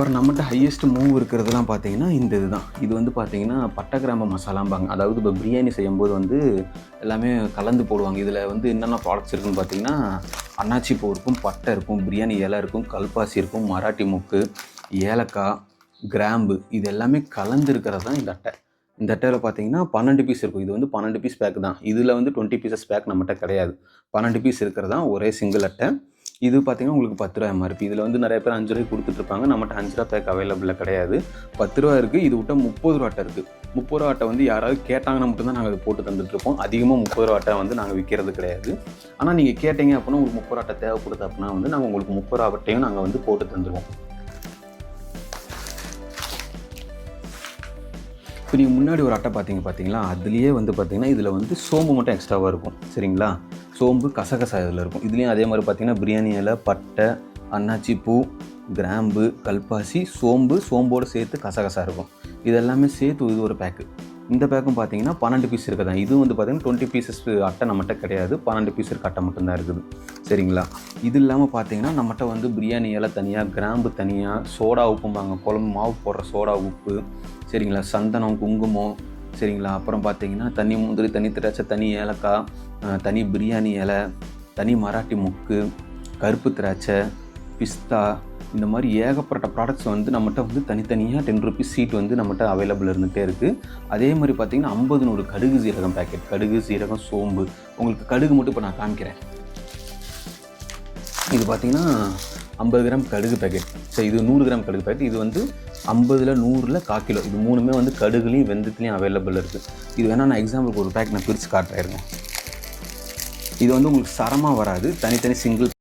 அப்புறம் நம்மகிட்ட highest move இருக்கிறதுலாம் பார்த்தீங்கன்னா இந்த இதுதான். இது வந்து பார்த்தீங்கன்னா பட்டை கிராம்பு மசாலாம்பாங்க. அதாவது இப்போ பிரியாணி செய்யும்போது வந்து எல்லாமே கலந்து போடுவாங்க. இதில் வந்து என்னென்ன ப்ராடக்ட்ஸ் இருக்குதுன்னு பார்த்தீங்கன்னா அன்னாச்சி பூ இருக்கும், பட்டை இருக்கும், பிரியாணி இலை இருக்கும், கல்பாசி இருக்கும், மராட்டி மொக்கு, ஏலக்காய், கிராம்பு இது எல்லாமே கலந்து இருக்கிறது தான் இந்த அட்டை. இந்த அட்டையில் பார்த்தீங்கன்னா 12 பீஸ் இருக்கும். இது வந்து 12 பீஸ் பேக் தான். இதில் வந்து 20 பீசஸ் பேக் நம்மகிட்ட கிடையாது. 12 பீஸ் இருக்கிறது தான் ஒரே சிங்கிள் அட்டை. இது பார்த்தீங்கன்னா உங்களுக்கு 10 ரூபா எம்ஆர்பி. இதில் வந்து நிறைய பேர் 5 ரூபாய்க்கு கொடுத்துட்ருப்பாங்க. நம்மகிட்ட 5 ரூபா பேக் அவைலபிளில் கிடையாது. 10 ரூபா இருக்குது. இது விட்டால் 30 ரூபா அட்டை இருக்குது. 30 ரூபா அட்டை வந்து யாராவது கேட்டாங்கன்னா மட்டும்தான் நாங்கள் அதை போட்டு தந்துட்டுருப்போம். அதிகமாக 30 ரூபா அட்டை வந்து நாங்கள் விற்கிறது கிடையாது. ஆனால் நீங்கள் கேட்டீங்க அப்படின்னா ஒரு 30 ரூபா அட்டை தேவைப்படுது அப்படின்னா வந்து நாங்கள் உங்களுக்கு 30 ரூபா அட்டையும் நாங்கள் வந்து போட்டு தந்துடுவோம். இப்போ நீங்கள் முன்னாடி ஒரு அட்டை பார்த்தீங்களா, அதுலேயே வந்து பார்த்தீங்கன்னா இதில் வந்து சோம்பு மட்டும் எக்ஸ்ட்ராவாக இருக்கும். சரிங்களா? சோம்பு, கசகசா இதில் இருக்கும். இதுலேயும் அதே மாதிரி பார்த்தீங்கன்னா பிரியாணி இலை, பட்டை, அன்னாச்சி பூ, கிராம்பு, கல்பாசி, சோம்போடு சேர்த்து கசகசா இருக்கும். இது எல்லாமே சேர்த்து இது ஒரு பேக்கு. இந்த பேக்கும் பார்த்தீங்கன்னா 12 பீஸ் இருக்குதா. இது வந்து பார்த்தீங்கன்னா 20 பீசஸ் அட்டை நம்மகிட்ட கிடையாது. 12 பீஸ் இருக்க அட்டை மட்டும்தான் இருக்குது. சரிங்களா? இது இல்லாமல் பார்த்தீங்கன்னா நம்மகிட்ட வந்து பிரியாணி இலை தனியாக, கிராம்பு தனியாக, சோடா உப்பும்பாங்க, குழம்பு மாவு போடுற சோடா உப்பு, சரிங்களா, சந்தனம், குங்குமம், சரிங்களா, அப்புறம் பார்த்தீங்கன்னா தனி முந்திரி, தனி திராட்சை, தனி ஏலக்காய், தனி பிரியாணி இலை, தனி மராட்டி மொக்கு, கருப்பு திராட்சை, பிஸ்தா, இந்த மாதிரி ஏகப்பட்ட ப்ராடக்ட்ஸ் வந்து நம்மகிட்ட வந்து தனித்தனியாக 10 ருபீஸ் சீட் வந்து நம்மகிட்ட அவைலபிள் இருந்துகிட்டே இருக்குது. அதே மாதிரி பார்த்தீங்கன்னா 50 100 கடுகு சீரகம் பேக்கெட், கடுகு சீரகம் சோம்பு. உங்களுக்கு கடுகு மட்டும் இப்போ நான் காமிக்கிறேன். இது பார்த்தீங்கன்னா 50 கிராம் கடுகு பேக்கெட். சரி, இது 100 கிராம் கடுகு பேக்கெட். இது வந்து 50ல் 100ல் 1/4 கிலோ. இது மூணுமே வந்து கடுகுலையும் வெந்தத்துலேயும் அவைலபிள் இருக்குது. இது வேணால் நான் எக்ஸாம்பிளுக்கு ஒரு பேக் நான் பிரித்து காட்டுறேன். இது வந்து உங்களுக்கு சரமாக வராது, தனித்தனி சிங்கிள்